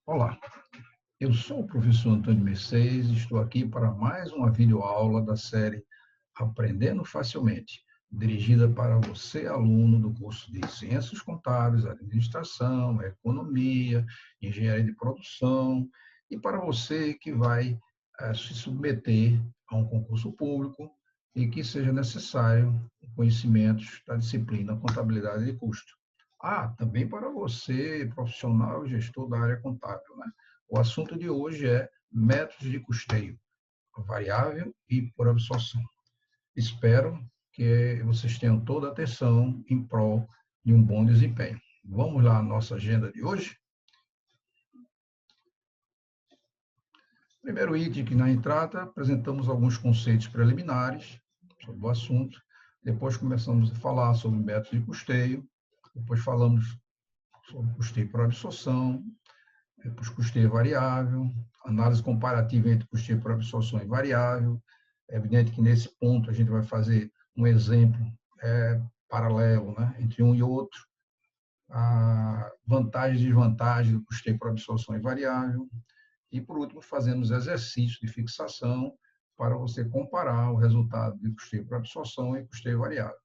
Olá, eu sou o professor Antônio Mercedes e estou aqui para mais uma videoaula da série Aprendendo Facilmente, dirigida para você, aluno do curso de Ciências Contábeis, Administração, Economia, Engenharia de Produção, e para você que vai se submeter a um concurso público e que seja necessário conhecimentos da disciplina Contabilidade de Custo. Também para você, profissional e gestor da área contábil, né? O assunto de hoje é métodos de custeio, variável e por absorção. Espero que vocês tenham toda a atenção em prol de um bom desempenho. Vamos lá à nossa agenda de hoje? Primeiro item que na entrada apresentamos alguns conceitos preliminares sobre o assunto, depois começamos a falar sobre métodos de custeio, depois falamos sobre custeio por absorção, depois custeio variável, análise comparativa entre custeio por absorção e variável. É evidente que nesse ponto a gente vai fazer um exemplo paralelo, né, entre um e outro, a vantagem e desvantagem do custeio por absorção e variável. E, por último, fazemos exercícios de fixação para você comparar o resultado de custeio por absorção e custeio variável.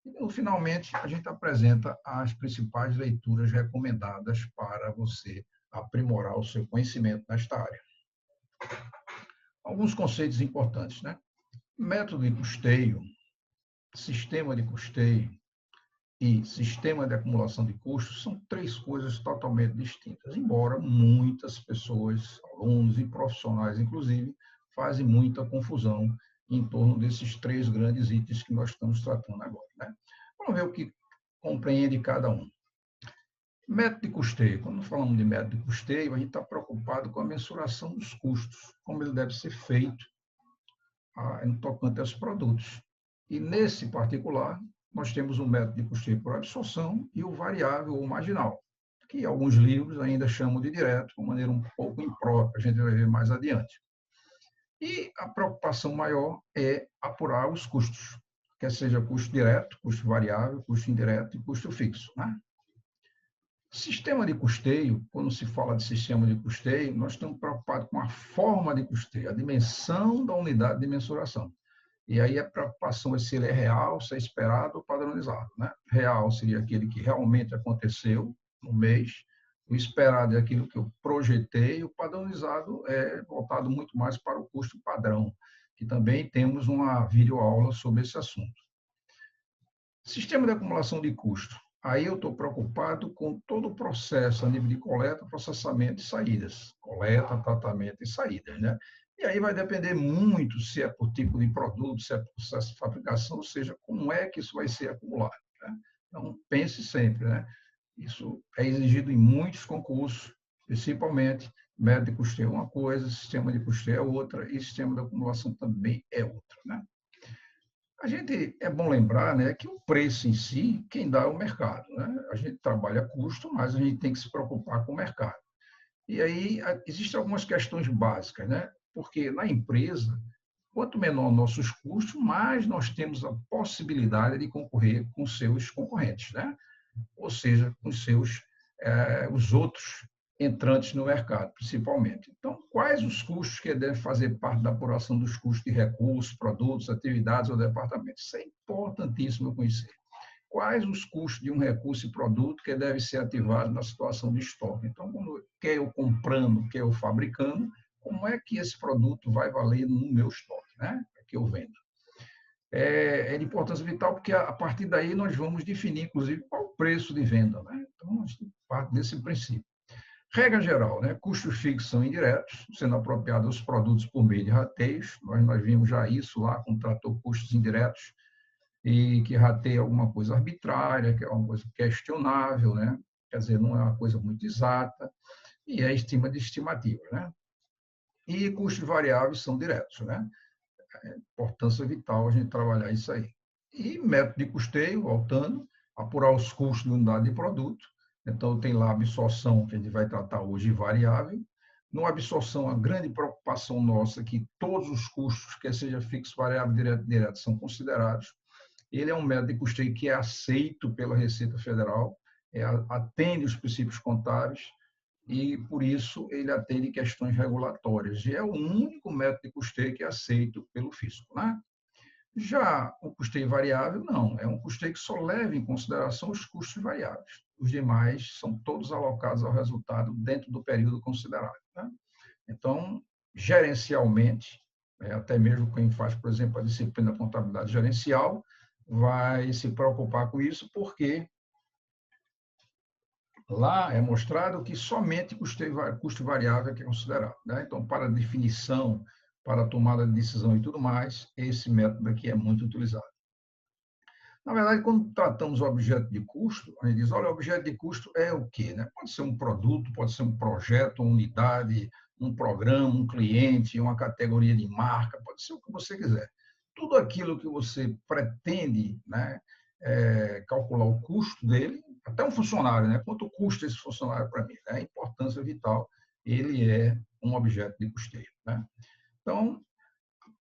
E, finalmente, a gente apresenta as principais leituras recomendadas para você aprimorar o seu conhecimento nesta área. Alguns conceitos importantes, né? Método de custeio, sistema de custeio e sistema de acumulação de custos são três coisas totalmente distintas, embora muitas pessoas, alunos e profissionais, inclusive, fazem muita confusão em torno desses três grandes itens que nós estamos tratando agora, né? Vamos ver o que compreende cada um. Método de custeio. Quando falamos de método de custeio, a gente está preocupado com a mensuração dos custos, como ele deve ser feito no tocante aos produtos. E, nesse particular, nós temos o método de custeio por absorção e o variável ou marginal, que alguns livros ainda chamam de direto, de maneira um pouco imprópria, a gente vai ver mais adiante. E a preocupação maior é apurar os custos, quer seja custo direto, custo variável, custo indireto e custo fixo, né? Sistema de custeio, quando se fala de sistema de custeio, nós estamos preocupados com a forma de custeio, a dimensão da unidade de mensuração. E aí a preocupação é se ele é real, se é esperado ou padronizado, né? Real seria aquele que realmente aconteceu no mês, o esperado é aquilo que eu projetei, o padronizado é voltado muito mais para o custo padrão, que também temos uma videoaula sobre esse assunto. Sistema de acumulação de custo. Aí eu estou preocupado com todo o processo a nível de coleta, processamento e saídas. Coleta, tratamento e saídas, né? E aí vai depender muito se é por tipo de produto, se é por processo de fabricação, ou seja, como é que isso vai ser acumulado, né? Então, pense sempre, né? Isso é exigido em muitos concursos, principalmente método de custeio é uma coisa, sistema de custeio é outra, e sistema de acumulação também é outra, né? A gente é bom lembrar, né, que o preço em si, quem dá é o mercado, né? A gente trabalha custo, mas a gente tem que se preocupar com o mercado. E aí existem algumas questões básicas, né? Porque na empresa, quanto menor nossos custos, mais nós temos a possibilidade de concorrer com seus concorrentes, né? Ou seja, com os outros entrantes no mercado, principalmente. Então, quais os custos que devem fazer parte da apuração dos custos de recursos, produtos, atividades ou departamentos? Isso é importantíssimo conhecer. Quais os custos de um recurso e produto que deve ser ativado na situação de estoque? Então, quer eu comprando, quer eu fabricando, como é que esse produto vai valer no meu estoque, né? Que eu vendo? É de importância vital, porque a partir daí nós vamos definir, inclusive, qual o preço de venda, né? Então, a gente parte desse princípio. Regra geral, né? Custos fixos são indiretos, sendo apropriados aos produtos por meio de rateios. Nós vimos já isso lá com o trator custos indiretos, e que rateia alguma coisa arbitrária, que é uma coisa questionável, né? Quer dizer, não é uma coisa muito exata, e é estima de estimativa, né? E custos variáveis são diretos, né? Importância vital a gente trabalhar isso aí. E método de custeio, voltando, apurar os custos de unidade de produto. Então, tem lá a absorção, que a gente vai tratar hoje, variável. No absorção, a grande preocupação nossa é que todos os custos, quer seja fixo, variável, direto, direto, são considerados. Ele é um método de custeio que é aceito pela Receita Federal, atende os princípios contábeis, e, por isso, ele atende questões regulatórias. E é o único método de custeio que é aceito pelo fisco, né? Já o custeio variável, não. É um custeio que só leva em consideração os custos variáveis. Os demais são todos alocados ao resultado dentro do período considerado, né? Então, gerencialmente, até mesmo quem faz, por exemplo, a disciplina de contabilidade gerencial, vai se preocupar com isso, porque lá é mostrado que somente custo variável é que é considerado, né? Então, para definição, para tomada de decisão e tudo mais, esse método aqui é muito utilizado. Na verdade, quando tratamos o objeto de custo, a gente diz, olha, o objeto de custo é o quê, né? Pode ser um produto, pode ser um projeto, uma unidade, um programa, um cliente, uma categoria de marca, pode ser o que você quiser. Tudo aquilo que você pretende, né, calcular o custo dele, até um funcionário, né? Quanto custa esse funcionário para mim? Né? A importância vital, ele é um objeto de custeio, né? Então,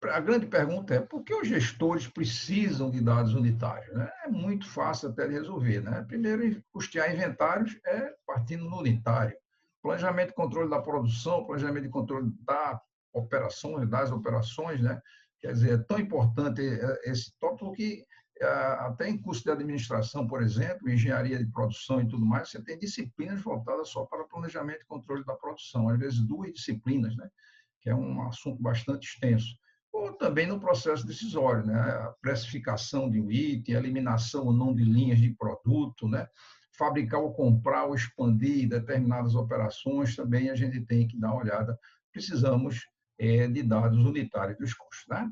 a grande pergunta é por que os gestores precisam de dados unitários? Né? É muito fácil até de resolver. Né? Primeiro, custear inventários é partindo no unitário. Planejamento e controle da produção, planejamento e controle das operações, né? Quer dizer, é tão importante esse tópico que até em curso de administração, por exemplo, engenharia de produção e tudo mais, você tem disciplinas voltadas só para planejamento e controle da produção, às vezes duas disciplinas, né? Que é um assunto bastante extenso ou também no processo decisório, né? A precificação de um item, a eliminação ou não de linhas de produto, né? Fabricar ou comprar ou expandir determinadas operações, também a gente tem que dar uma olhada. Precisamos de dados unitários dos custos, né?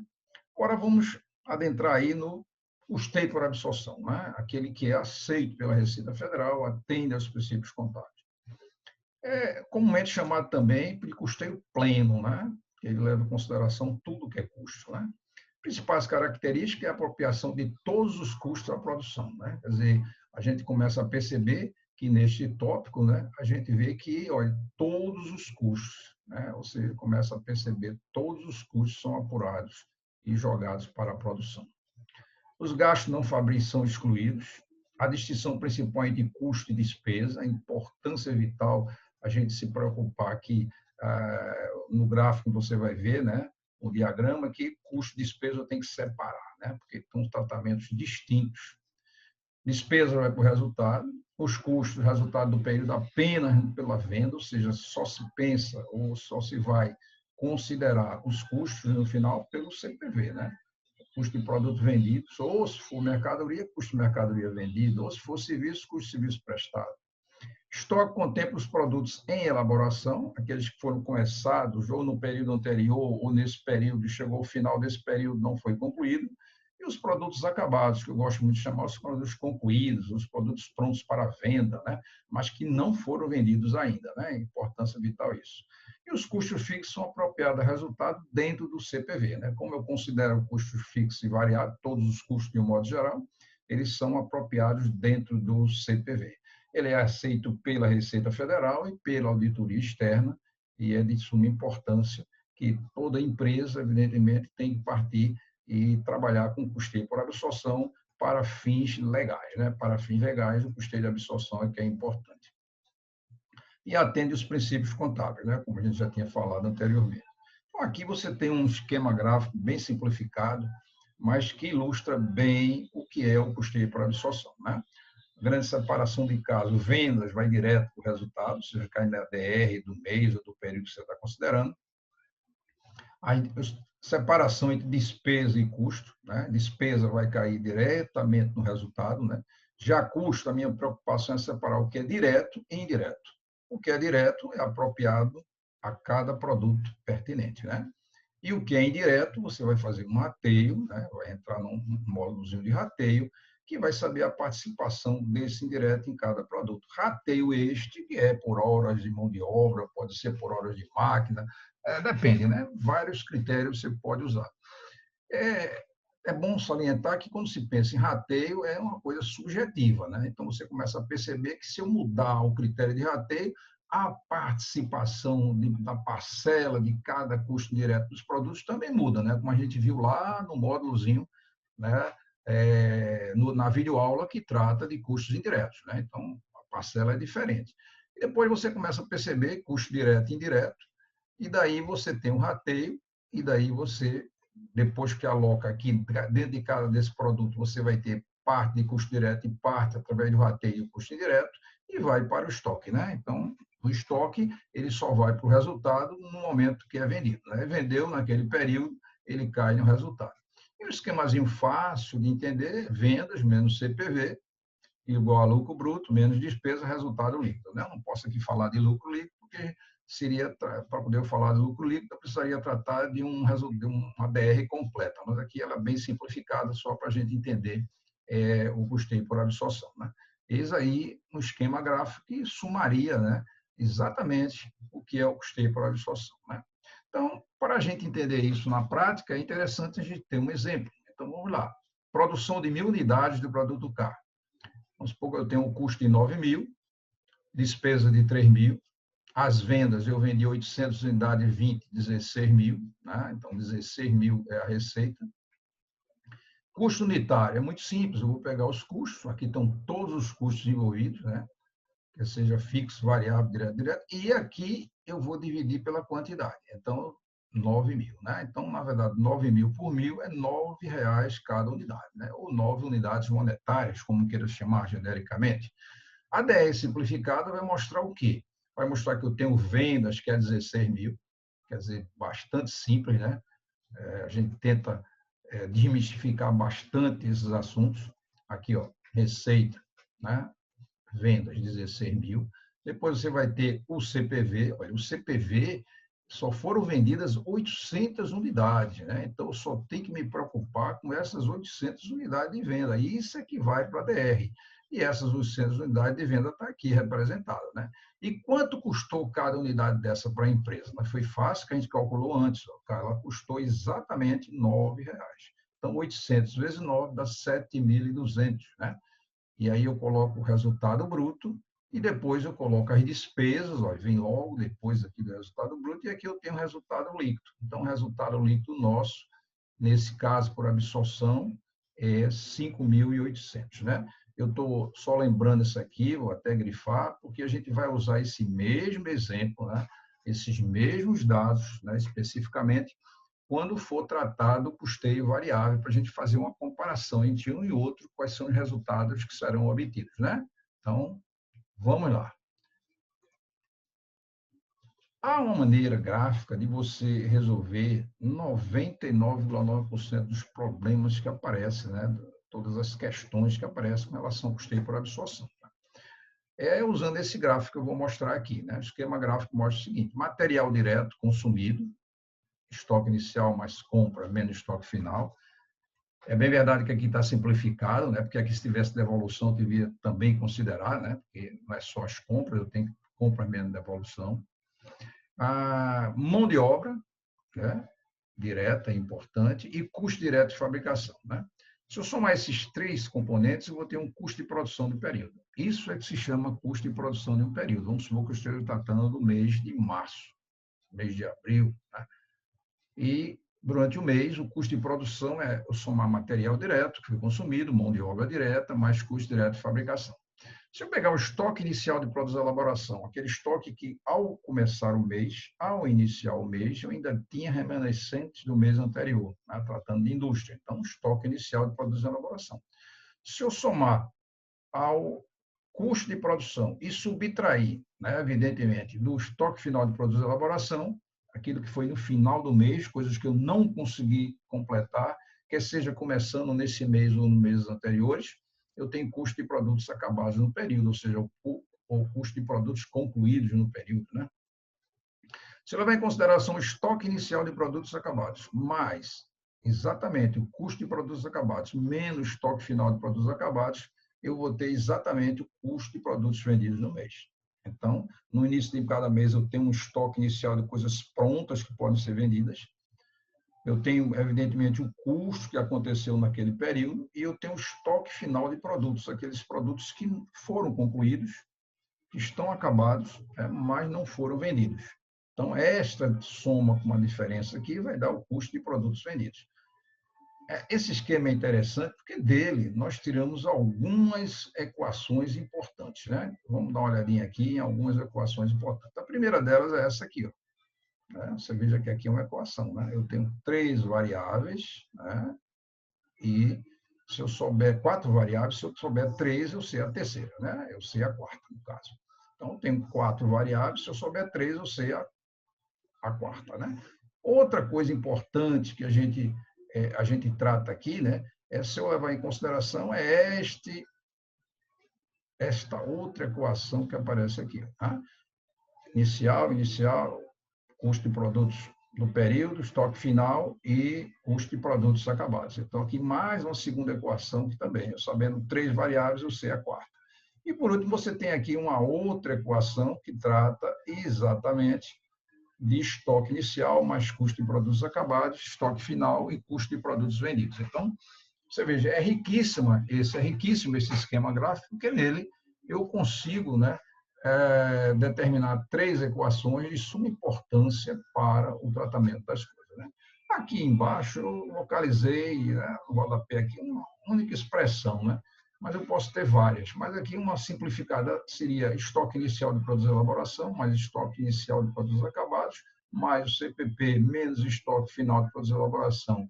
Agora vamos adentrar aí no custeio por absorção, né? Aquele que é aceito pela Receita Federal, atende aos princípios contábeis. É comumente chamado também de custeio pleno, né? Ele leva em consideração tudo que é custo, né? Principais características é a apropriação de todos os custos da produção, né? Quer dizer, a gente começa a perceber que neste tópico, né, a gente vê que, olha, todos os custos, né? Você começa a perceber todos os custos são apurados e jogados para a produção. Os gastos não fabris são excluídos. A distinção principal entre custo e despesa, a importância vital a gente se preocupar aqui no gráfico você vai ver, né, o diagrama que custo e despesa tem que separar, né, porque são tratamentos distintos. Despesa vai para o resultado, os custos, resultado do período apenas pela venda, ou seja, só se pensa ou só se vai considerar os custos no final pelo CPV, né? Custo de produtos vendidos, ou se for mercadoria, custo de mercadoria vendida, ou se for serviço, custo de serviço prestado. Estoque contempla os produtos em elaboração, aqueles que foram começados ou no período anterior ou nesse período, chegou ao final desse período, não foi concluído, e os produtos acabados, que eu gosto muito de chamar os produtos concluídos, os produtos prontos para venda, né? Mas que não foram vendidos ainda, né? Importância vital isso. E os custos fixos são apropriados a resultado dentro do CPV, né? Como eu considero custos fixos e variados, todos os custos de um modo geral, eles são apropriados dentro do CPV. Ele é aceito pela Receita Federal e pela auditoria externa, e é de suma importância que toda empresa, evidentemente, tem que partir e trabalhar com custeio por absorção para fins legais, né? Para fins legais, o custeio de absorção é que é importante. E atende os princípios contábeis, né? Como a gente já tinha falado anteriormente. Então, aqui você tem um esquema gráfico bem simplificado, mas que ilustra bem o que é o custeio por absorção, né? Grande separação de casos, vendas vai direto para o resultado, seja cai na DR do mês ou do período que você está considerando. A separação entre despesa e custo, né? Despesa vai cair diretamente no resultado, né? Já custo, a minha preocupação é separar o que é direto e indireto. O que é direto é apropriado a cada produto pertinente, né? E o que é indireto, você vai fazer um rateio, né? Vai entrar num módulozinho de rateio, que vai saber a participação desse indireto em cada produto. Rateio este, que é por horas de mão de obra, pode ser por horas de máquina, depende, né? Vários critérios você pode usar. É bom salientar que quando se pensa em rateio, é uma coisa subjetiva, né? Então, você começa a perceber que se eu mudar o critério de rateio, a participação da parcela de cada custo direto dos produtos também muda, né? Como a gente viu lá no módulozinho, né? Na videoaula que trata de custos indiretos, né? Então, a parcela é diferente. Depois você começa a perceber custo direto e indireto, e daí você tem um rateio, e daí você, depois que aloca aqui, dentro de cada desse produto, você vai ter parte de custo direto e parte através do rateio e custo indireto, e vai para o estoque, né? Então, o estoque, ele só vai para o resultado no momento que é vendido, né? Vendeu naquele período, ele cai no resultado. E um esquemazinho fácil de entender, vendas menos CPV, igual a lucro bruto, menos despesa, resultado líquido, né? Eu não posso aqui falar de lucro líquido, porque seria, para poder falar de lucro líquido, eu precisaria tratar de uma DR completa, mas aqui ela é bem simplificada, só para a gente entender o custeio por absorção, né? Eis aí um esquema gráfico que sumaria, né, exatamente o que é o custeio por absorção, né? Então, para a gente entender isso na prática, é interessante a gente ter um exemplo. Então, vamos lá. Produção de 1.000 unidades do produto K. Vamos supor que eu tenho um custo de 9.000, despesa de 3.000, as vendas, eu vendi 800 unidades, 20, 16.000, né? Então 16.000 é a receita. Custo unitário, é muito simples, eu vou pegar os custos, aqui estão todos os custos envolvidos, né? Que seja fixo, variável, direto, e aqui eu vou dividir pela quantidade. Então, 9.000, né? Então, na verdade, 9.000 por 1.000 é R$ 9 cada unidade, né? Ou 9 unidades monetárias, como queira chamar genericamente. A DR simplificada vai mostrar o quê? Vai mostrar que eu tenho vendas, que é 16.000, quer dizer, bastante simples, né? A gente tenta desmistificar bastante esses assuntos. Aqui, ó, receita, né? Vendas, 16.000. Depois você vai ter o CPV. Olha, o CPV só foram vendidas 800 unidades, né? Então, eu só tenho que me preocupar com essas 800 unidades de venda. Isso é que vai para a DR. E essas 800 unidades de venda estão aqui representadas, né? E quanto custou cada unidade dessa para a empresa? Mas foi fácil, que a gente calculou antes. Ó, ela custou exatamente R$ 9. Então, 800 vezes 9 dá 7.200, né? E aí eu coloco o resultado bruto e depois eu coloco as despesas, ó, vem logo depois aqui do resultado bruto, e aqui eu tenho o resultado líquido. Então, o resultado líquido nosso, nesse caso, por absorção, é 5.800, né? Eu estou só lembrando isso aqui, vou até grifar, porque a gente vai usar esse mesmo exemplo, né? Esses mesmos dados, né? Especificamente, quando for tratado o custeio variável, para a gente fazer uma comparação entre um e outro, quais são os resultados que serão obtidos, né? Então, vamos lá. Há uma maneira gráfica de você resolver 99,9% dos problemas que aparecem, né? Todas as questões que aparecem com relação ao custeio por absorção. É usando esse gráfico que eu vou mostrar aqui, né? O esquema gráfico mostra o seguinte: material direto consumido, estoque inicial mais compra menos estoque final. É bem verdade que aqui está simplificado, né? Porque aqui, se tivesse devolução, eu devia também considerar, né? Porque não é só as compras, eu tenho compra menos devolução. A mão de obra, né? Direta, importante, e custo direto de fabricação, né? Se eu somar esses três componentes, eu vou ter um custo de produção do período. Isso é que se chama custo de produção de um período. Vamos supor que eu esteja tratando do mês de março, mês de abril, né? E durante o mês, o custo de produção é eu somar material direto que foi consumido, mão de obra direta, mais custo direto de fabricação. Se eu pegar o estoque inicial de produtos de elaboração, aquele estoque que, ao começar o mês, ao iniciar o mês, eu ainda tinha remanescentes do mês anterior, né, tratando de indústria. Então, estoque inicial de produtos de elaboração. Se eu somar ao custo de produção e subtrair, né, evidentemente, do estoque final de produtos de elaboração, aquilo que foi no final do mês, coisas que eu não consegui completar, quer seja começando nesse mês ou nos meses anteriores, eu tenho custo de produtos acabados no período, ou seja, o custo de produtos concluídos no período, né? Se levar em consideração o estoque inicial de produtos acabados, mais exatamente o custo de produtos acabados, menos o estoque final de produtos acabados, eu vou ter exatamente o custo de produtos vendidos no mês. Então, no início de cada mês, eu tenho um estoque inicial de coisas prontas que podem ser vendidas. Eu tenho, evidentemente, o custo que aconteceu naquele período e eu tenho o estoque final de produtos, aqueles produtos que foram concluídos, que estão acabados, mas não foram vendidos. Então, esta soma com uma diferença aqui vai dar o custo de produtos vendidos. esse esquema é interessante porque dele nós tiramos algumas equações importantes, né? Vamos dar uma olhadinha aqui em algumas equações importantes. A primeira delas é essa aqui, ó, né? Você veja que aqui é uma equação, né? Eu tenho 3 variáveis, né? E se eu souber 4 variáveis, se eu souber 3, eu sei a terceira, né? Eu sei a quarta, no caso. Então, eu tenho 4 variáveis, se eu souber 3, eu sei a quarta, né? Outra coisa importante que a gente trata aqui, né, se eu levar em consideração, é esta outra equação que aparece aqui. Tá? Inicial, custo de produtos do período, estoque final e custo de produtos acabados. Então, aqui mais uma segunda equação que também, eu sabendo 3 variáveis, eu sei a quarta. E, por último, você tem aqui uma outra equação que trata exatamente de estoque inicial, mais custo de produtos acabados, estoque final e custo de produtos vendidos. Então, você veja, é riquíssimo esse esquema gráfico, porque nele eu consigo, né, determinar 3 equações de suma importância para o tratamento das coisas. Né? Aqui embaixo eu localizei, né, no rodapé aqui, uma única expressão, né? Mas eu posso ter várias. Mas aqui uma simplificada seria estoque inicial de produtos de elaboração, mais estoque inicial de produtos acabados, mais o CPP, menos estoque final de produtos de elaboração,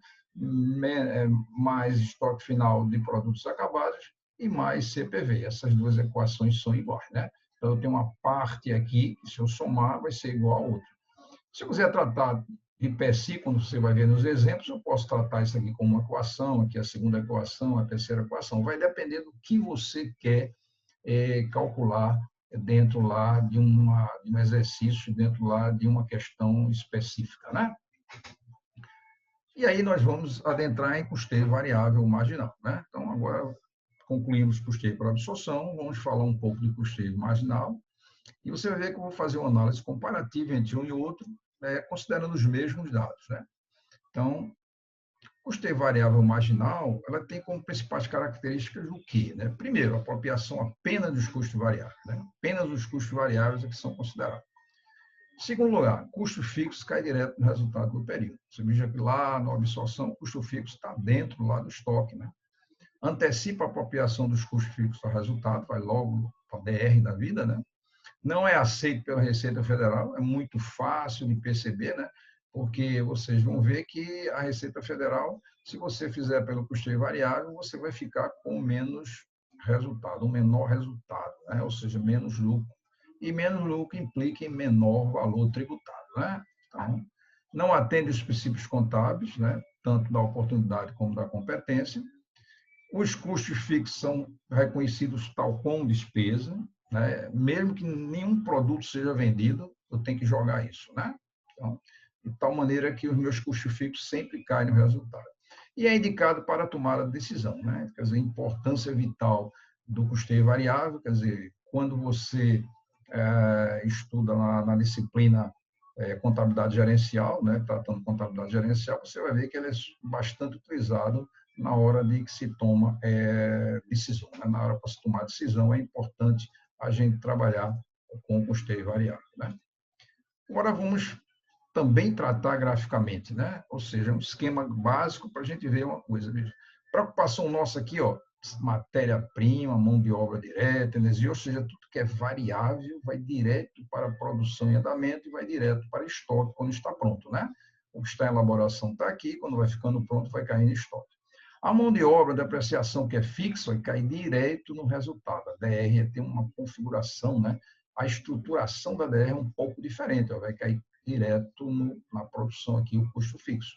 mais estoque final de produtos acabados e mais CPV. Essas duas equações são iguais, né? Então, eu tenho uma parte aqui, que se eu somar, vai ser igual a outra. Se eu quiser tratar de PSI, quando você vai ver nos exemplos, eu posso tratar isso aqui como uma equação, aqui a segunda equação, a terceira equação. Vai depender do que você quer calcular dentro lá de um exercício, dentro lá de uma questão específica, né? E aí nós vamos adentrar em custeio variável marginal, né? Então, agora concluímos custeio por absorção, vamos falar um pouco de custeio marginal, e você vai ver que eu vou fazer uma análise comparativa entre um e outro, considerando os mesmos dados, né? Então, custeio variável marginal, ela tem como principais características o quê? Né? Primeiro, a apropriação apenas dos custos variáveis, né? Apenas os custos variáveis é que são considerados. Segundo lugar, custo fixo cai direto no resultado do período. Você veja que lá na absorção, o custo fixo está dentro lá do estoque, né? Antecipa a apropriação dos custos fixos ao resultado, vai logo para a DR da vida, né? Não é aceito pela Receita Federal, é muito fácil de perceber, né? Porque vocês vão ver que a Receita Federal, se você fizer pelo custeio variável, você vai ficar com menos resultado, um menor resultado, né? Ou seja, menos lucro. E menos lucro implica em menor valor tributado, né? Então, não atende os princípios contábeis, né? Tanto da oportunidade como da competência. Os custos fixos são reconhecidos tal como despesa, né? Mesmo que nenhum produto seja vendido, eu tenho que jogar isso, né? Então, de tal maneira que os meus custos fixos sempre caem no resultado. E é indicado para tomar a decisão, né? Quer dizer, a importância vital do custeio variável, quer dizer, quando você estuda na disciplina contabilidade gerencial, né? Tratando contabilidade gerencial, você vai ver que ele é bastante utilizado na hora de que se toma decisão. Né? Na hora para se tomar decisão, é importante a gente trabalhar com custeio variável. Né? Agora vamos também tratar graficamente, né? Ou seja, um esquema básico para a gente ver uma coisa. Veja. Preocupação nossa aqui, ó, matéria-prima, mão de obra direta, energia, ou seja, tudo que é variável vai direto para a produção em andamento e vai direto para estoque quando está pronto. Né? O que está em elaboração está aqui, quando vai ficando pronto vai cair em estoque. A mão de obra, a depreciação que é fixa, vai cair direto no resultado. A DR tem uma configuração, né? A estruturação da DR é um pouco diferente, vai cair direto na produção aqui, o custo fixo.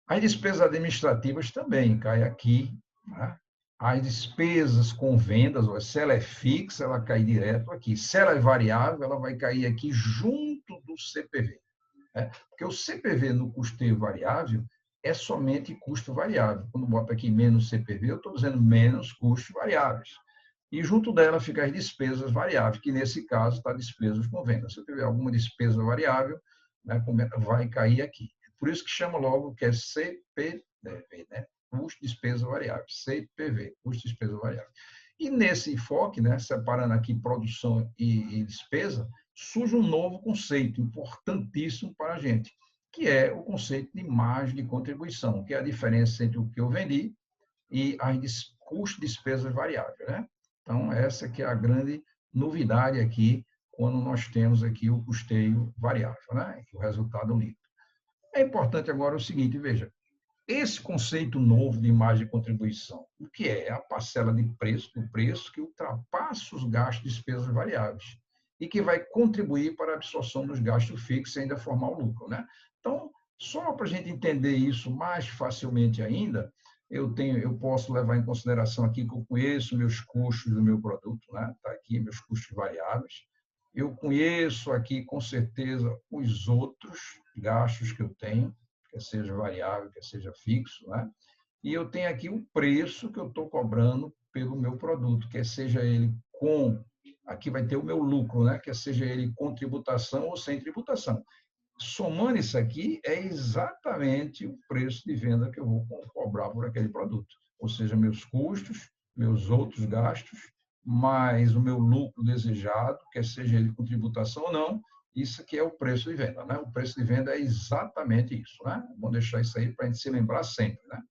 As despesas administrativas também caem aqui. Né? As despesas com vendas, se ela é fixa, ela cai direto aqui. Se ela é variável, ela vai cair aqui junto do CPV. Né? Porque o CPV no custeio variável é somente custo variável. Quando bota aqui menos CPV, eu estou dizendo menos custos variáveis. E junto dela ficam as despesas variáveis, que nesse caso está despesas com venda. Se eu tiver alguma despesa variável, né, vai cair aqui. Por isso que chama logo que é CPV, né? Custo de despesa variável. CPV, custo de despesa variável. E nesse enfoque, né, separando aqui produção e despesa, surge um novo conceito importantíssimo para a gente, que é o conceito de margem de contribuição, que é a diferença entre o que eu vendi e as custo de despesas variáveis, né? Então, essa que é a grande novidade aqui, quando nós temos aqui o custeio variável, né? O resultado líquido. É importante agora o seguinte, veja, esse conceito novo de margem de contribuição, o que é? É a parcela de preço, do preço que ultrapassa os gastos de despesas variáveis e que vai contribuir para a absorção dos gastos fixos e ainda formar o lucro, né? Então, só para a gente entender isso mais facilmente ainda, eu posso levar em consideração aqui que eu conheço meus custos do meu produto, né? Tá aqui meus custos variáveis. Eu conheço aqui com certeza os outros gastos que eu tenho, quer seja variável, quer seja fixo, né? E eu tenho aqui o preço que eu estou cobrando pelo meu produto, quer seja ele com, aqui vai ter o meu lucro, né? Quer seja ele com tributação ou sem tributação. Somando isso aqui, é exatamente o preço de venda que eu vou cobrar por aquele produto. Ou seja, meus custos, meus outros gastos, mais o meu lucro desejado, quer seja ele com tributação ou não, isso aqui é o preço de venda, né? O preço de venda é exatamente isso, né? Vamos deixar isso aí para a gente se lembrar sempre, né?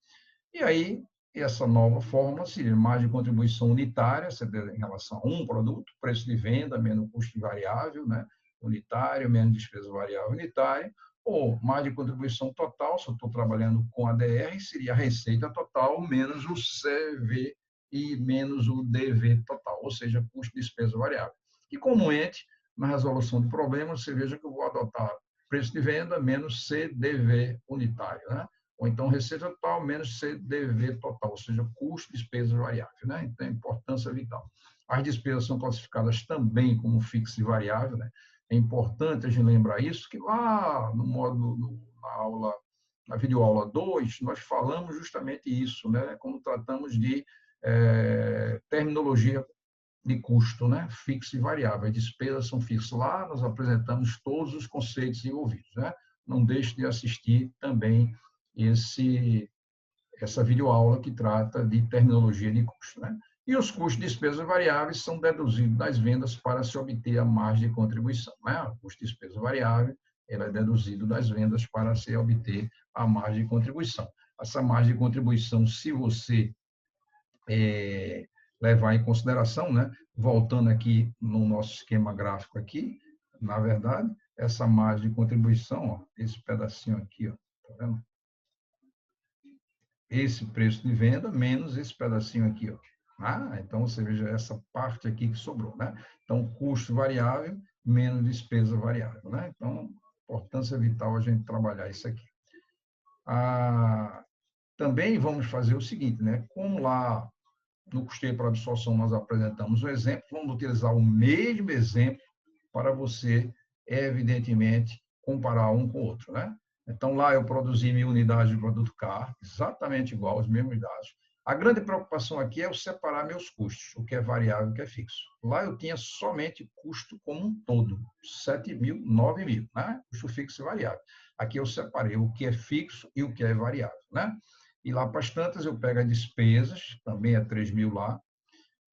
E aí, essa nova fórmula seria margem de contribuição unitária, em relação a um produto, preço de venda menos custo variável, né? Unitário, menos despesa variável unitária, ou margem de contribuição total, se eu estou trabalhando com ADR, seria a receita total menos o CV e menos o DV total, ou seja, custo de despesa variável. E comumente, na resolução de problemas, você veja que eu vou adotar preço de venda menos CDV unitário, né? Ou então receita total menos CDV total, ou seja, custo de despesa variável, né? Então, é importância vital. As despesas são classificadas também como fixa e variável, né? É importante a gente lembrar isso, que lá no módulo, na aula, na videoaula 2, nós falamos justamente isso, né? Como tratamos de terminologia de custo, né? Fixo e variável. As despesas são fixas. Lá nós apresentamos todos os conceitos envolvidos, né? Não deixe de assistir também essa videoaula que trata de terminologia de custo, né? E os custos de despesas variáveis são deduzidos das vendas para se obter a margem de contribuição, né? O custo de despesa variável ele é deduzido das vendas para se obter a margem de contribuição. Essa margem de contribuição, se você levar em consideração, né? Voltando aqui no nosso esquema gráfico aqui, na verdade, essa margem de contribuição, ó, esse pedacinho aqui, ó, tá vendo? Esse preço de venda menos esse pedacinho aqui, ó. Então você veja essa parte aqui que sobrou, né? Então custo variável menos despesa variável, né? Então importância vital a gente trabalhar isso aqui. Também vamos fazer o seguinte, né? Como lá no custeio para absorção nós apresentamos um exemplo, vamos utilizar o mesmo exemplo para você, evidentemente, comparar um com o outro, né? Então, lá eu produzi 1.000 unidades de produto CAR, exatamente igual, os mesmos dados. A grande preocupação aqui é eu separar meus custos, o que é variável e o que é fixo. Lá eu tinha somente custo como um todo, 7.000, 9.000, né? Custo fixo e variável. Aqui eu separei o que é fixo e o que é variável, né? E lá para as tantas eu pego as despesas, também é 3.000 lá,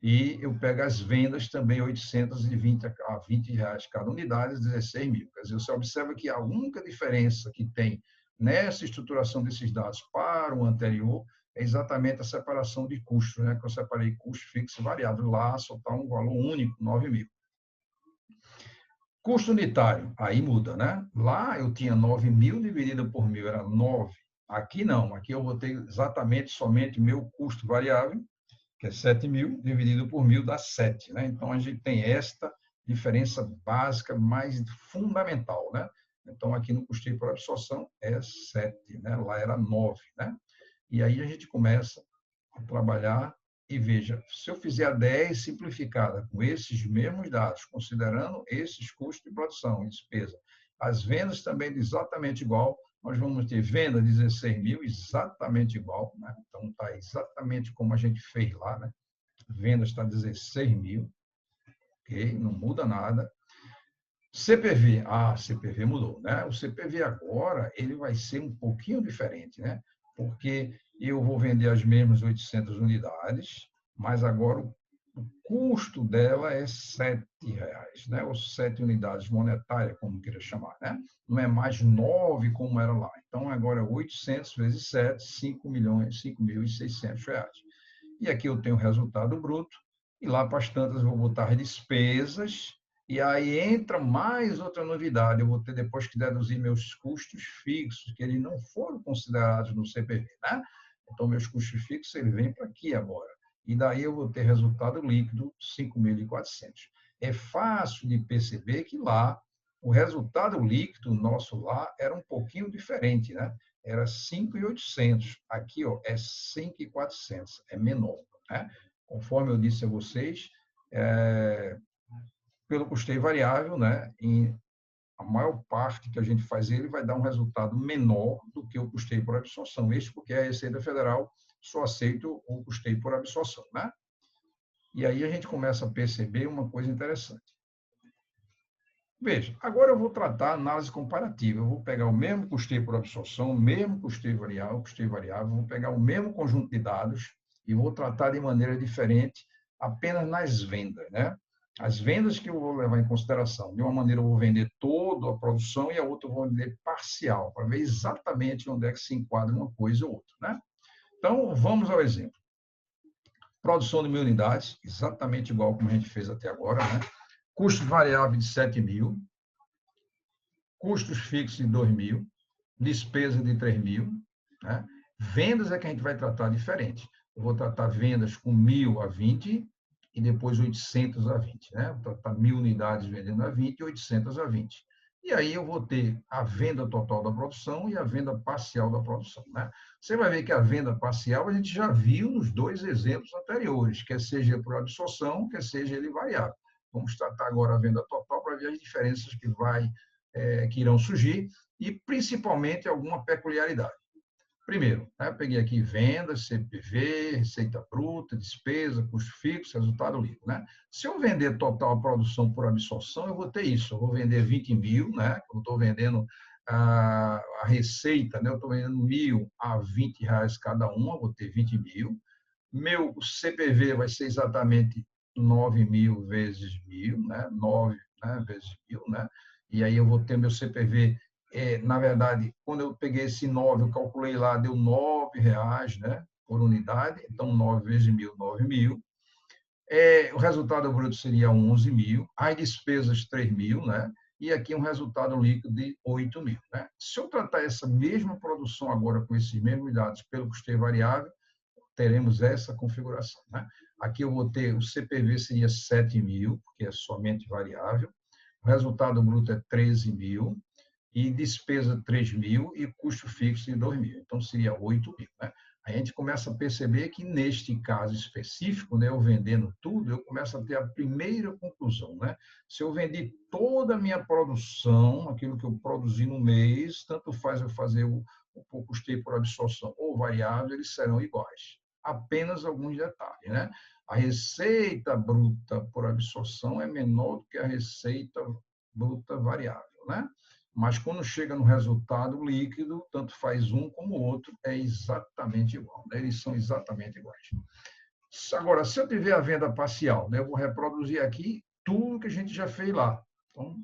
e eu pego as vendas também, 820 a 20 reais cada unidade, 16.000. Quer dizer, você observa que a única diferença que tem nessa estruturação desses dados para o anterior é exatamente a separação de custos, né? Que eu separei custo fixo e variável. Lá só está um valor único, 9.000. Custo unitário, aí muda, né? Lá eu tinha 9.000 dividido por 1.000, era 9. Aqui não, aqui eu vou ter exatamente somente meu custo variável, que é 7.000, dividido por 1.000 dá 7, né? Então, a gente tem esta diferença básica mais fundamental, né? Então, aqui no custeio por absorção é 7, né? Lá era 9, né? E aí a gente começa a trabalhar e veja, se eu fizer a 10 simplificada com esses mesmos dados, considerando esses custos de produção e despesa, as vendas também exatamente igual, nós vamos ter venda 16.000 exatamente igual, né? Então está exatamente como a gente fez lá, né? Venda está 16.000, ok? Não muda nada. CPV, CPV mudou, né? O CPV agora ele vai ser um pouquinho diferente, né? Porque eu vou vender as mesmas 800 unidades, mas agora o custo dela é R$ 7, né? Ou 7 unidades monetárias, como queira chamar, né? Não é mais 9 como era lá. Então, agora é 800 vezes 7, 5 milhões, 5.600 reais. E aqui eu tenho o resultado bruto, e lá para as tantas eu vou botar as despesas, e aí entra mais outra novidade, eu vou ter depois que deduzir meus custos fixos, que eles não foram considerados no CPV, né? Então, meus custos fixos, ele vem para aqui agora. E daí eu vou ter resultado líquido 5.400. É fácil de perceber que lá, o resultado líquido nosso lá era um pouquinho diferente, né? Era 5.800. Aqui, ó, é 5.400, é menor, né? Conforme eu disse a vocês, pelo custeio variável, né? Em a maior parte que a gente faz ele vai dar um resultado menor do que o custeio por absorção. Isso porque a Receita Federal só aceita o custeio por absorção, né? E aí a gente começa a perceber uma coisa interessante. Veja, agora eu vou tratar análise comparativa. Eu vou pegar o mesmo custeio por absorção, o mesmo custeio variável, vou pegar o mesmo conjunto de dados e vou tratar de maneira diferente apenas nas vendas, né? As vendas que eu vou levar em consideração. De uma maneira eu vou vender toda a produção e a outra eu vou vender parcial, para ver exatamente onde é que se enquadra uma coisa ou outra, né? Então, vamos ao exemplo. Produção de 1.000 unidades, exatamente igual como a gente fez até agora, né? Custo variável de 7.000, custos fixos de 2.000, despesa de 3.000, né? Vendas é que a gente vai tratar diferente. Eu vou tratar vendas com 1.000 a 20 e depois 800 a 20, né? Vou tratar 1.000 unidades vendendo a 20 e 800 a 20. E aí eu vou ter a venda total da produção e a venda parcial da produção, né? Você vai ver que a venda parcial a gente já viu nos dois exemplos anteriores, quer seja por absorção, quer seja ele variável. Vamos tratar agora a venda total para ver as diferenças que irão surgir e principalmente alguma peculiaridade. Primeiro, né, eu peguei aqui vendas, CPV, receita bruta, despesa, custo fixo, resultado líquido, né? Se eu vender total a produção por absorção, eu vou ter isso. Eu vou vender 20.000, né? Eu estou vendendo a receita, né? Eu estou vendendo 1.000 a R$ 20 cada uma, eu vou ter 20.000. Meu CPV vai ser exatamente 9.000 vezes 1.000, né? 9, né, vezes 1.000, né? E aí eu vou ter meu CPV, na verdade, quando eu peguei esse 9, eu calculei lá, deu R$ 9, né? Por unidade, então 9 vezes 1.000, 9.000. O resultado bruto seria 11.000, as despesas 3.000, né? E aqui um resultado líquido de 8.000, né? Se eu tratar essa mesma produção agora com esses mesmos dados pelo custeio variável, teremos essa configuração, né? Aqui eu vou ter, o CPV seria 7.000, porque é somente variável, o resultado bruto é 13.000, e despesa 3.000 e custo fixo de 2.000. Então, seria 8.000, né? A gente começa a perceber que, neste caso específico, né, eu vendendo tudo, eu começo a ter a primeira conclusão, né? Se eu vendi toda a minha produção, aquilo que eu produzi no mês, tanto faz eu fazer o custeio por absorção ou variável, eles serão iguais. Apenas alguns detalhes, né? A receita bruta por absorção é menor do que a receita bruta variável, né? Mas quando chega no resultado líquido, tanto faz um como o outro, é exatamente igual, né? Eles são exatamente iguais. Agora, se eu tiver a venda parcial, né, eu vou reproduzir aqui tudo que a gente já fez lá. Então,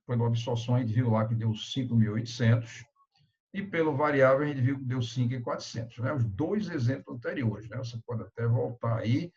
pela absorção, a gente viu lá que deu 5.800, e pelo variável, a gente viu que deu 5.400, né? Os dois exemplos anteriores, né? Você pode até voltar aí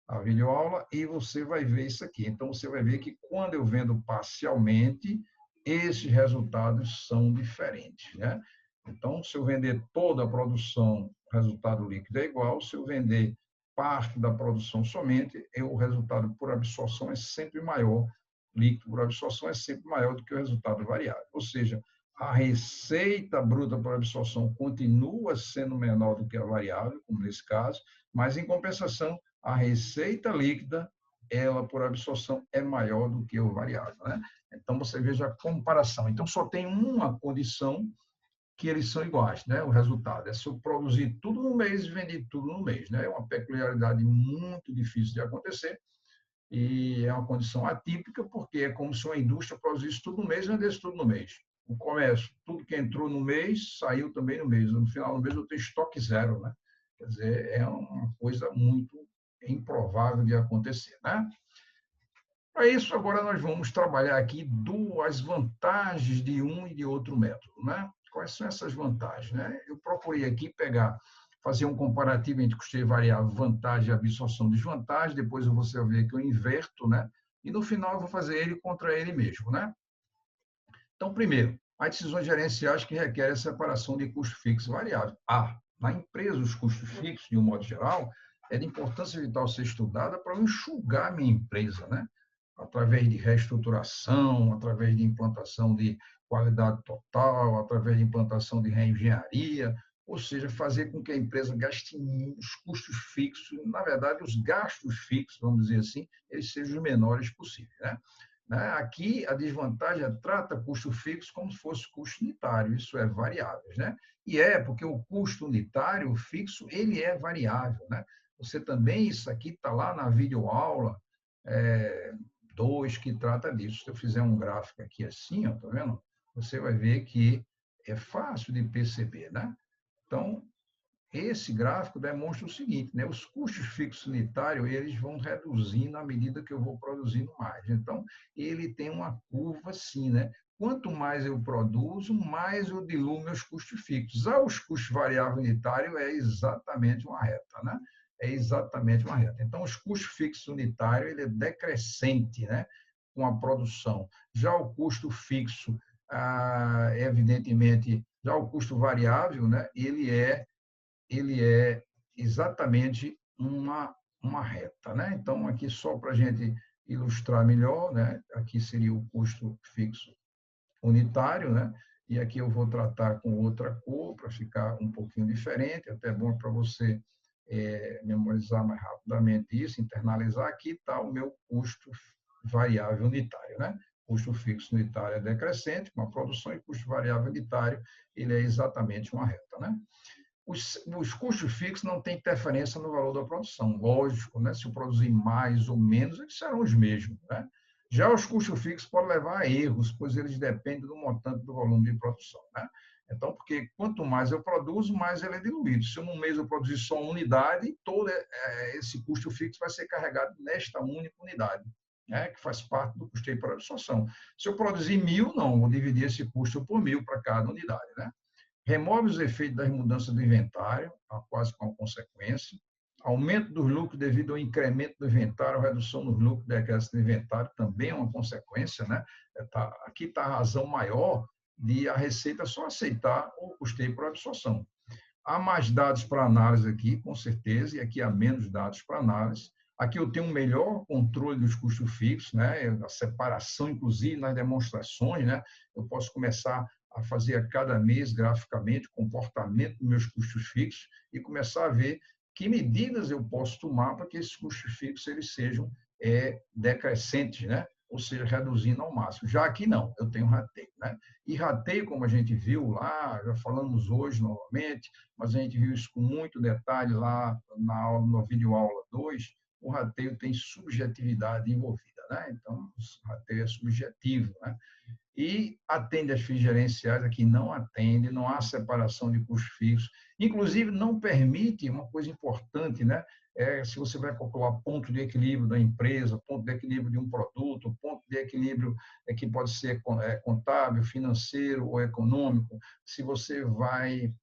a videoaula e você vai ver isso aqui. Então, você vai ver que quando eu vendo parcialmente, esses resultados são diferentes, né? Então, se eu vender toda a produção, o resultado líquido é igual. Se eu vender parte da produção somente, o resultado por absorção é sempre maior, líquido por absorção é sempre maior do que o resultado variável. Ou seja, a receita bruta por absorção continua sendo menor do que a variável, como nesse caso, mas, em compensação, a receita líquida, ela por absorção é maior do que o variável, né? Então você veja a comparação. Então só tem uma condição que eles são iguais, né? O resultado é se eu produzir tudo no mês e vender tudo no mês, né? É uma peculiaridade muito difícil de acontecer e é uma condição atípica porque é como se uma indústria produzisse tudo no mês e vendesse tudo no mês. O comércio, tudo que entrou no mês, saiu também no mês. No final do mês eu tenho estoque zero, né? Quer dizer, é uma coisa muito improvável de acontecer, né? Para isso, agora nós vamos trabalhar aqui as vantagens de um e de outro método, né? Quais são essas vantagens, né? Eu procurei aqui fazer um comparativo entre custeio variável, vantagem, absorção, desvantagem, depois você vai ver que eu inverto, né? E no final eu vou fazer ele contra ele mesmo, né? Então, primeiro, as decisões gerenciais que requerem a separação de custo fixo e variável. Na empresa, os custos fixos, de um modo geral, é de importância vital ser estudada para eu enxugar minha empresa, né? Através de reestruturação, através de implantação de qualidade total, através de implantação de reengenharia, ou seja, fazer com que a empresa gaste os custos fixos, na verdade, os gastos fixos, vamos dizer assim, eles sejam os menores possíveis, né? Aqui, a desvantagem trata custo fixo como se fosse custo unitário, isso é variáveis, né? E porque o custo unitário, fixo, ele é variável, né? Você também, isso aqui está lá na videoaula 2, que trata disso. Se eu fizer um gráfico aqui assim, ó, tá vendo? Você vai ver que é fácil de perceber, né? Então, esse gráfico demonstra o seguinte, né? Os custos fixos unitários, eles vão reduzindo à medida que eu vou produzindo mais. Então, ele tem uma curva assim, né? Quanto mais eu produzo, mais eu diluo meus custos fixos. Os custos variáveis unitários é exatamente uma reta, né? É exatamente uma reta. Então, os custos fixos unitários, ele é decrescente, né? Com a produção. Já o custo fixo, evidentemente, já o custo variável, né? Ele é exatamente uma reta, né? Então, aqui só para a gente ilustrar melhor, né? Aqui seria o custo fixo unitário, né? E aqui eu vou tratar com outra cor para ficar um pouquinho diferente, até bom para você memorizar mais rapidamente isso, internalizar. Aqui está o meu custo variável unitário, né? Custo fixo unitário é decrescente, com a produção, e custo variável unitário, ele é exatamente uma reta, né? Os custos fixos não têm interferência no valor da produção. Lógico, né? Se eu produzir mais ou menos, eles serão os mesmos, né? Já os custos fixos podem levar a erros, pois eles dependem do montante do volume de produção, né? Então, porque quanto mais eu produzo, mais ele é diluído. Se num mês eu produzir só uma unidade, todo esse custo fixo vai ser carregado nesta única unidade, né? Que faz parte do custeio por absorção. Se eu produzir 1.000, não, vou dividir esse custo por 1.000 para cada unidade, né? Remove os efeitos das mudanças do inventário, quase com consequência, aumento dos lucros devido ao incremento do inventário, redução nos lucros decrescente do inventário, também é uma consequência, né? Aqui está a razão maior de a Receita só aceitar o custeio por absorção. Há mais dados para análise aqui, com certeza, e aqui há menos dados para análise. Aqui eu tenho um melhor controle dos custos fixos, né? A separação, inclusive, nas demonstrações, né? Eu posso começar a fazer a cada mês, graficamente, o comportamento dos meus custos fixos e começar a ver que medidas eu posso tomar para que esses custos fixos eles sejam decrescentes, né? Ou seja, reduzindo ao máximo. Já aqui não, eu tenho rateio, né? E rateio, como a gente viu lá, já falamos hoje novamente, mas a gente viu isso com muito detalhe lá na aula, no vídeo aula 2, o rateio tem subjetividade envolvida, né? Então, o rateio é subjetivo, né? E atende às FIIs gerenciais, aqui não atende, não há separação de custos fixos, inclusive não permite uma coisa importante, né? Se você vai calcular ponto de equilíbrio da empresa, ponto de equilíbrio de um produto, ponto de equilíbrio que pode ser contábil, financeiro ou econômico, se você vai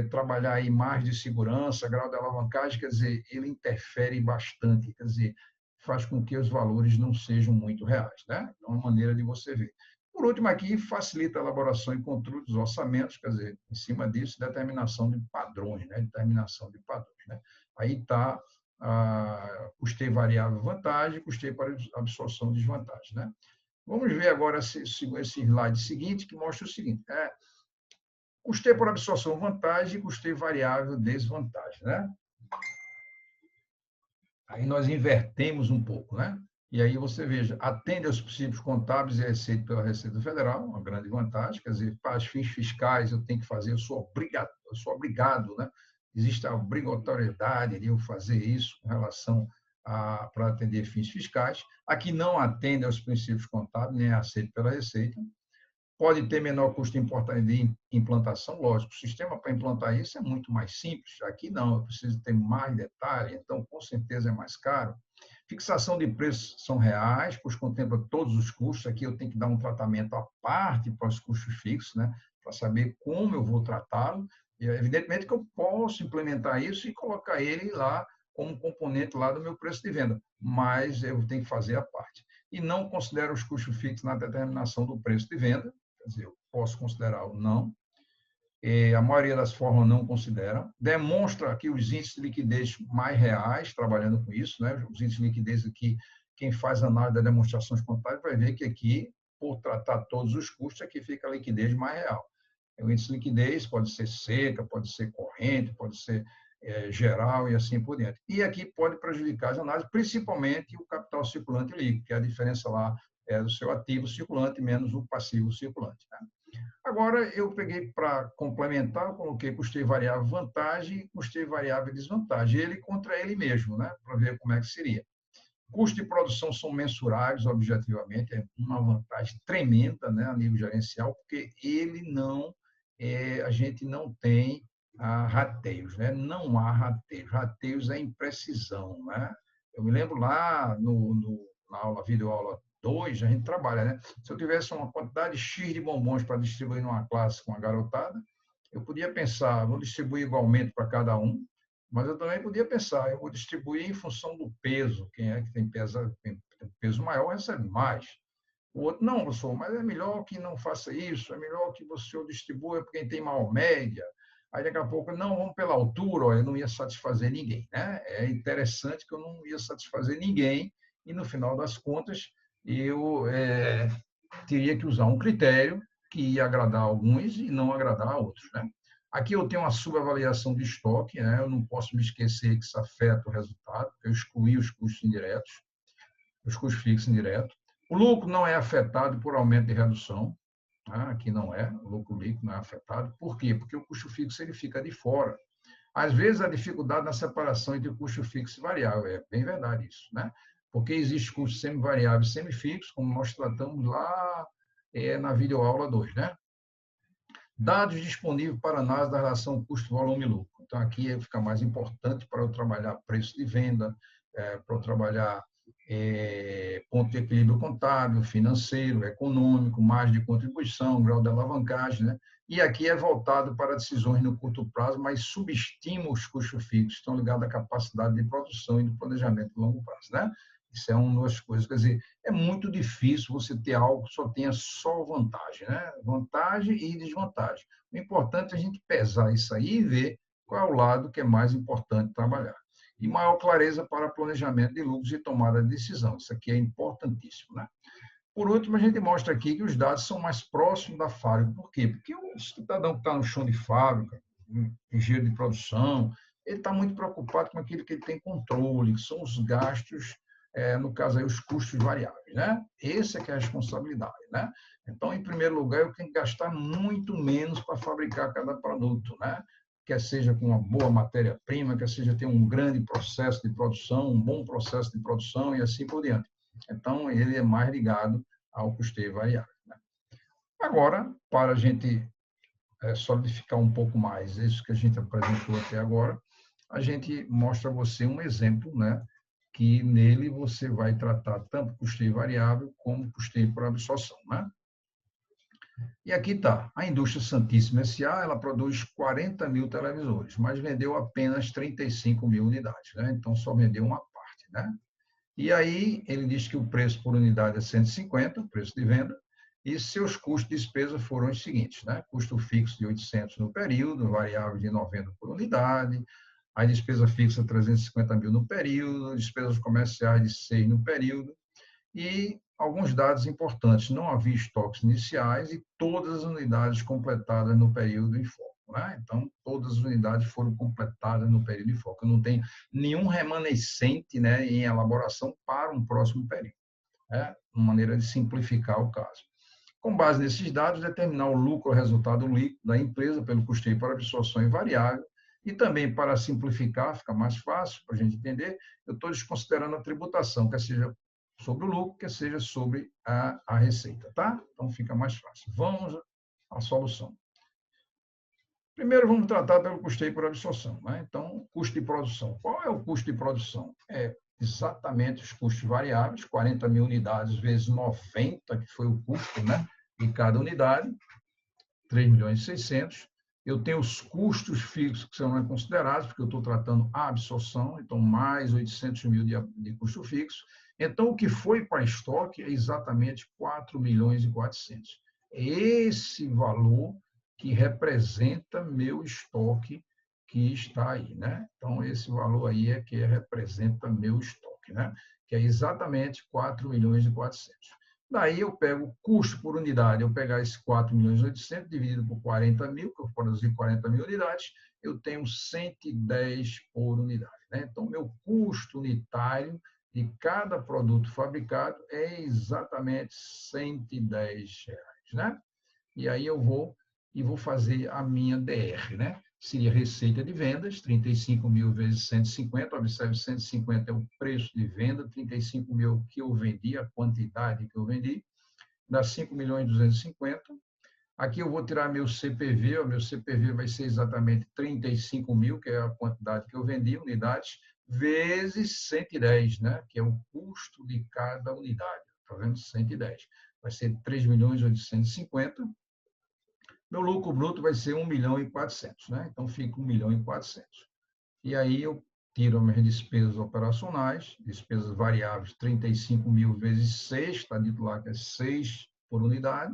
trabalhar aí margem de segurança, grau de alavancagem, quer dizer, ele interfere bastante, quer dizer, faz com que os valores não sejam muito reais, né? É uma maneira de você ver. Por último, aqui, facilita a elaboração e controle dos orçamentos, quer dizer, em cima disso, determinação de padrões, né? Determinação de padrões, né? Aí está custeio variável vantagem, custeio para absorção desvantagem, né? Vamos ver agora esse slide seguinte, que mostra o seguinte, custeio por absorção vantagem e custeio variável desvantagem, né? Aí nós invertemos um pouco, né? E aí você veja, atende aos princípios contábeis e receita pela Receita Federal, uma grande vantagem, quer dizer, para as fins fiscais eu tenho que fazer, eu sou obrigado, né? Existe a obrigatoriedade de eu fazer isso com relação para atender fins fiscais. Aqui não atende aos princípios contábeis, nem é aceito pela Receita. Pode ter menor custo de implantação, lógico. O sistema para implantar isso é muito mais simples. Aqui não, eu preciso ter mais detalhe, então com certeza é mais caro. Fixação de preços são reais, pois contempla todos os custos. Aqui eu tenho que dar um tratamento à parte para os custos fixos, né? Para saber como eu vou tratá-lo. E, evidentemente que eu posso implementar isso e colocar ele lá como componente lá do meu preço de venda, mas eu tenho que fazer a parte. E não considero os custos fixos na determinação do preço de venda, quer dizer, eu posso considerar ou não, a maioria das formas não considera. Demonstra aqui os índices de liquidez mais reais, trabalhando com isso, né? Os índices de liquidez aqui, quem faz análise das demonstrações contábeis vai ver que aqui, por tratar todos os custos, aqui fica a liquidez mais real. O índice de liquidez pode ser seca, pode ser corrente, pode ser geral e assim por diante. E aqui pode prejudicar as análises, principalmente o capital circulante líquido, que é a diferença lá do seu ativo circulante menos o passivo circulante. Né? Agora, eu peguei para complementar, eu coloquei custeio variável vantagem e custeio variável desvantagem, ele contra ele mesmo, né? Para ver como é que seria. Custos de produção são mensuráveis, objetivamente, é uma vantagem tremenda, né, a nível gerencial, porque ele não, a gente não tem rateios, né? Não há rateios. Rateios é imprecisão, né? Eu me lembro lá na aula, videoaula 2, a gente trabalha, né? Se eu tivesse uma quantidade X de bombons para distribuir numa classe com a garotada, eu podia pensar, vou distribuir igualmente para cada um, mas eu também podia pensar, eu vou distribuir em função do peso. Quem é que tem peso maior recebe mais. O outro, não, professor, mas é melhor que não faça isso, é melhor que você o distribua para quem tem maior média. Aí, daqui a pouco, não, vamos pela altura, ó, eu não ia satisfazer ninguém. Né? É interessante que eu não ia satisfazer ninguém e, no final das contas, eu teria que usar um critério que ia agradar alguns e não agradar a outros. Né? Aqui eu tenho uma subavaliação de estoque, né? Eu não posso me esquecer que isso afeta o resultado, eu excluí os custos indiretos, os custos fixos indiretos. O lucro não é afetado por aumento de redução, tá? Aqui não é, o lucro líquido não é afetado. Por quê? Porque o custo fixo ele fica de fora. Às vezes, a dificuldade na separação entre o custo fixo e variável, é bem verdade isso, né? Porque existe custo semivariável e semifixo, como nós tratamos lá na videoaula 2, né? Dados disponíveis para análise da relação custo-volume-lucro. Então, aqui fica mais importante para eu trabalhar preço de venda, para eu trabalhar ponto de equilíbrio contábil, financeiro, econômico, margem de contribuição, grau de alavancagem, né? E aqui é voltado para decisões no curto prazo, mas subestima os custos fixos, estão ligados à capacidade de produção e do planejamento de longo prazo, né? Isso é uma das coisas, quer dizer, é muito difícil você ter algo que só tenha só vantagem, né? Vantagem e desvantagem. O importante é a gente pesar isso aí e ver qual é o lado que é mais importante trabalhar. E maior clareza para planejamento de lucros e tomada de decisão. Isso aqui é importantíssimo, né? Por último, a gente mostra aqui que os dados são mais próximos da fábrica. Por quê? Porque o cidadão que está no chão de fábrica, engenheiro de produção, ele está muito preocupado com aquilo que ele tem controle, que são os gastos, no caso aí, os custos variáveis, né? Essa é que é a responsabilidade, né? Então, em primeiro lugar, eu tenho que gastar muito menos para fabricar cada produto, né? Quer seja com uma boa matéria-prima, quer seja ter um grande processo de produção, um bom processo de produção e assim por diante. Então, ele é mais ligado ao custeio variável. Né? Agora, para a gente solidificar um pouco mais isso que a gente apresentou até agora, a gente mostra a você um exemplo, né, que nele você vai tratar tanto custeio variável como custeio por absorção. Né? E aqui está, a Indústria Santíssima S.A., ela produz 40 mil televisores, mas vendeu apenas 35 mil unidades, né? Então, só vendeu uma parte, né? E aí, ele diz que o preço por unidade é 150, o preço de venda, e seus custos de despesa foram os seguintes, né? Custo fixo de 800 no período, variável de 90 por unidade, a despesa fixa 350 mil no período, despesas comerciais de 6 no período, e alguns dados importantes, não havia estoques iniciais e todas as unidades completadas no período em foco. Né? Então, todas as unidades foram completadas no período em foco. Não tem nenhum remanescente, né, em elaboração para um próximo período. É uma maneira de simplificar o caso. Com base nesses dados, determinar o lucro ou resultado líquido da empresa pelo custeio por absorção invariável e também, para simplificar, fica mais fácil para a gente entender, eu estou desconsiderando a tributação, quer seja sobre o lucro, quer seja sobre a receita, tá? Então fica mais fácil. Vamos à solução. Primeiro, vamos tratar pelo custeio por absorção, né? Então, custo de produção. Qual é o custo de produção? É exatamente os custos variáveis, 40 mil unidades vezes 90, que foi o custo, né, de cada unidade, 3 milhões e 600. Eu tenho os custos fixos que são considerados, porque eu estou tratando a absorção, então mais 800 mil de custo fixo. Então, o que foi para estoque é exatamente 4 milhões e 400. É esse valor que representa meu estoque que está aí, né? Então, esse valor aí é que representa meu estoque, né? Que é exatamente 4 milhões e 400. Daí eu pego o custo por unidade, eu pegar esse 4 milhões e 800 dividido por 40 mil, que eu produzi 40 mil unidades, eu tenho 110 por unidade, né? Então, meu custo unitário de cada produto fabricado é exatamente R$ 110, né? E aí eu vou fazer a minha DR, né? Seria receita de vendas, 35 mil vezes 150, observe, 150 é o preço de venda, 35 mil que eu vendi, a quantidade que eu vendi, dá 5 milhões e 250. Aqui eu vou tirar meu CPV, o meu CPV vai ser exatamente 35 mil, que é a quantidade que eu vendi, unidades, vezes 110, né? Que é o custo de cada unidade, tá vendo? 110. Vai ser 3 milhões e 850. Meu lucro bruto vai ser 1 milhão e 400, né? Então fica 1 milhão e 400. E aí eu tiro as minhas despesas operacionais, despesas variáveis, 35 mil vezes 6, está dito lá que é 6 por unidade.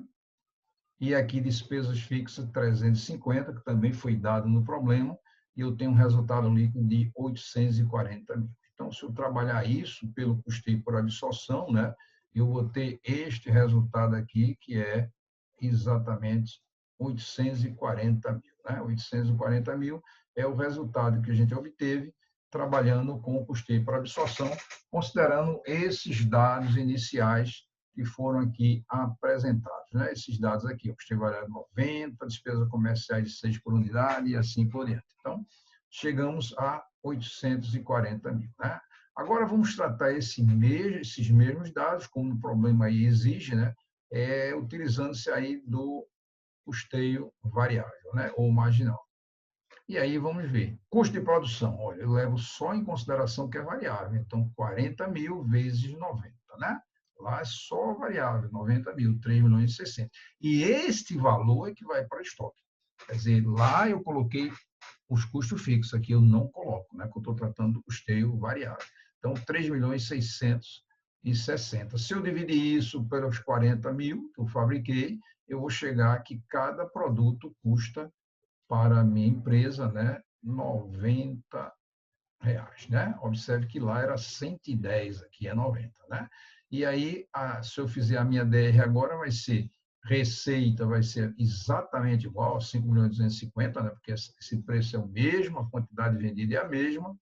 E aqui despesas fixas, 350, que também foi dado no problema, e eu tenho um resultado líquido de 840 mil. Então, se eu trabalhar isso pelo custeio por absorção, né, eu vou ter este resultado aqui, que é exatamente 840 mil. Né? 840 mil é o resultado que a gente obteve trabalhando com o custeio por absorção, considerando esses dados iniciais que foram aqui apresentados. Né? Esses dados aqui, o custeio variável 90, despesas comerciais de 6 por unidade e assim por diante. Então, chegamos a 840 mil. Né? Agora, vamos tratar esses mesmos dados, como o problema aí exige, né? Utilizando-se aí do custeio variável, né? Ou marginal. E aí vamos ver. Custo de produção, olha, eu levo só em consideração que é variável, então 40 mil vezes 90, né? Lá é só variável, 90 mil, 3 milhões e 60. E este valor é que vai para estoque. Quer dizer, lá eu coloquei os custos fixos, aqui eu não coloco, né? Porque eu estou tratando do custeio variável. Então, 3 milhões e 660. Se eu dividir isso pelos 40 mil que eu fabriquei, eu vou chegar que cada produto custa para a minha empresa, né, R$ 90, né? Observe que lá era 110, aqui é 90, né? E aí, se eu fizer a minha DR agora, vai ser receita, vai ser exatamente igual, 5 milhões e 250, né? Porque esse preço é o mesmo, a quantidade vendida é a mesma.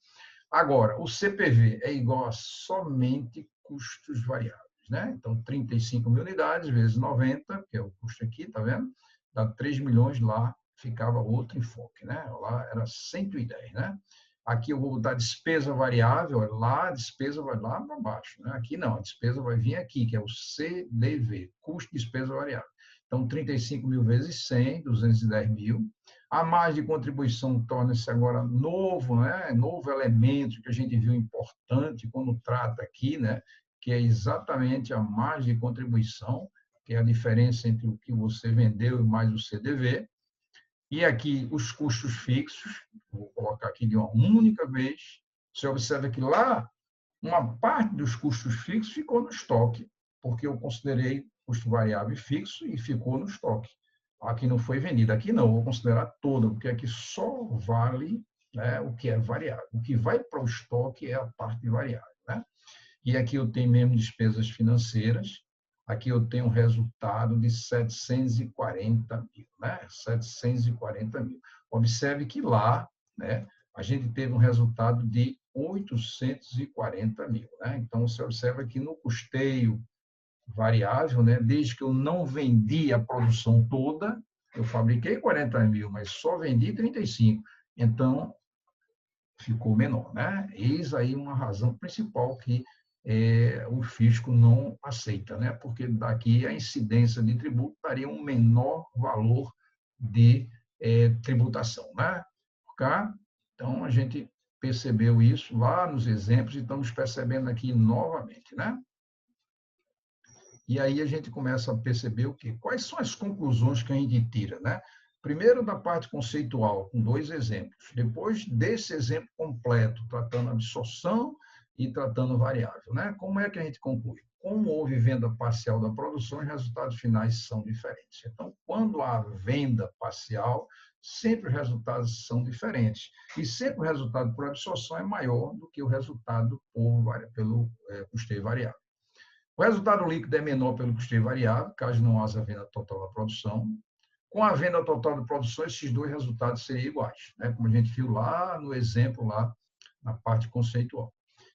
Agora, o CPV é igual a somente custos variáveis, né? Então, 35 mil unidades vezes 90, que é o custo aqui, tá vendo? Dá 3 milhões, lá ficava outro enfoque, né? Lá era 110, né? Aqui eu vou botar despesa variável, lá a despesa vai lá para baixo, né? Aqui não, a despesa vai vir aqui, que é o CDV, custo de despesa variável. Então, 35 mil vezes 100, 210 mil. A margem de contribuição torna-se agora novo, né? Novo elemento que a gente viu importante quando trata aqui, né? Que é exatamente a margem de contribuição, que é a diferença entre o que você vendeu e mais o CDV. E aqui os custos fixos, vou colocar aqui de uma única vez. Você observa que lá uma parte dos custos fixos ficou no estoque, porque eu considerei custo variável e fixo e ficou no estoque. Aqui não foi vendido, aqui não, vou considerar toda, porque aqui só vale, né, o que é variável. O que vai para o estoque é a parte variável. Né? E aqui eu tenho mesmo despesas financeiras, aqui eu tenho um resultado de 740 mil, né? 740 mil. Observe que lá, né, a gente teve um resultado de 840 mil, né? Então, você observa que no custeio variável, né, desde que eu não vendi a produção toda, eu fabriquei 40 mil, mas só vendi 35. Então, ficou menor, né? Eis aí uma razão principal que o fisco não aceita, né? Porque daqui a incidência de tributo daria um menor valor de tributação, né? Ok? Então, a gente percebeu isso lá nos exemplos e estamos percebendo aqui novamente, né? E aí a gente começa a perceber o quê? Quais são as conclusões que a gente tira, né? Primeiro, da parte conceitual, com 2 exemplos. Depois, desse exemplo completo, tratando absorção e tratando variável, né? Como é que a gente conclui? Como houve venda parcial da produção, os resultados finais são diferentes. Então, quando há venda parcial, sempre os resultados são diferentes. E sempre o resultado por absorção é maior do que o resultado pelo custeio variável. O resultado líquido é menor pelo custeio variável, caso não haja venda total da produção. Com a venda total da produção, esses 2 resultados seriam iguais, né? Como a gente viu lá no exemplo, lá na parte conceitual.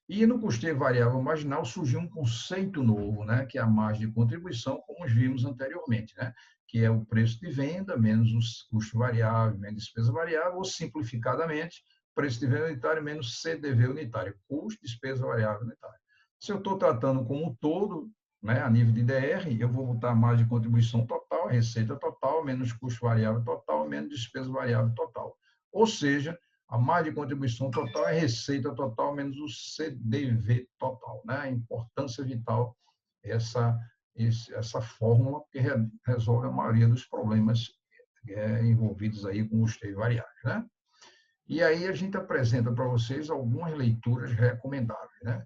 E no custeio variável marginal surgiu um conceito novo, né? Que é a margem de contribuição, como vimos anteriormente, né? Que é o preço de venda menos os custos variáveis, menos despesa variável, ou simplificadamente, preço de venda unitário menos CDV unitário, custo, despesa variável unitária. Se eu estou tratando como um todo, né, a nível de DR, eu vou botar a margem de contribuição total, a receita total, menos custo variável total, menos despesa variável total. Ou seja, a margem de contribuição total é receita total menos o CDV total. Né? A importância vital essa fórmula que resolve a maioria dos problemas envolvidos aí com custeio variável. Né? E aí a gente apresenta para vocês algumas leituras recomendáveis. Né?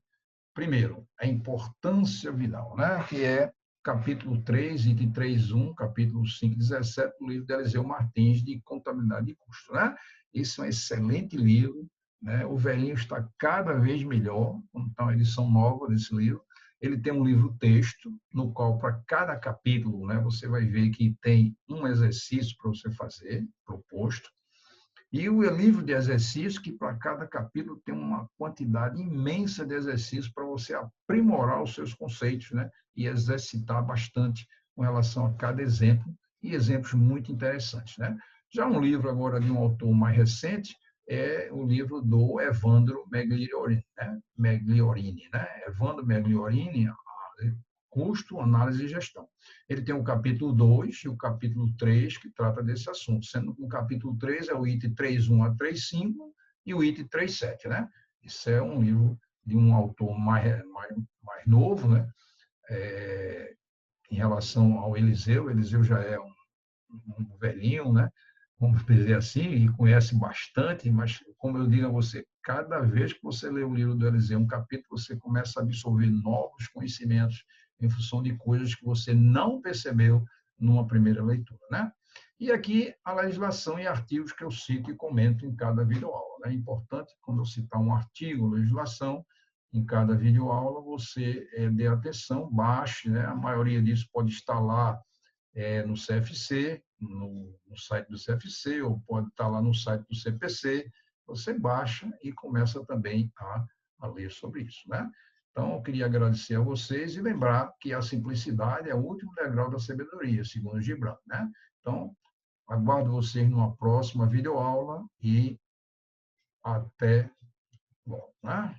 Primeiro, a importância vital, né? Que é capítulo 3, item 3.1, capítulo 5.17, do livro de Eliseu Martins, de Contabilidade de Custo. Né? Esse é um excelente livro, né? O velhinho está cada vez melhor, então, a edição nova desse livro. Ele tem um livro-texto, no qual, para cada capítulo, né, você vai ver que tem um exercício para você fazer, proposto. E o livro de exercícios, que para cada capítulo tem uma quantidade imensa de exercícios para você aprimorar os seus conceitos, né? E exercitar bastante com relação a cada exemplo, e exemplos muito interessantes, né? Já um livro agora de um autor mais recente é o livro do Evandro Megliorini, né? Evandro Megliorini, Custo, Análise e Gestão. Ele tem o capítulo 2 e o capítulo 3 que trata desse assunto, sendo que o capítulo 3 é o item 3.1 a 3.5 e o item 3.7, né? Isso é um livro de um autor mais novo, né? Em relação ao Eliseu. Eliseu já é um velhinho, né? Vamos dizer assim, e conhece bastante, mas, como eu digo a você, cada vez que você lê o livro do Eliseu, um capítulo, você começa a absorver novos conhecimentos em função de coisas que você não percebeu numa primeira leitura, né? E aqui a legislação e artigos que eu cito e comento em cada videoaula. É importante, quando eu citar um artigo, legislação, em cada videoaula, você dê atenção, baixe, né? A maioria disso pode estar lá no CFC, no site do CFC, ou pode estar lá no site do CPC. Você baixa e começa também a ler sobre isso, né? Então, eu queria agradecer a vocês e lembrar que a simplicidade é o último degrau da sabedoria, segundo Gibran, né? Então, aguardo vocês numa próxima videoaula e até logo, né?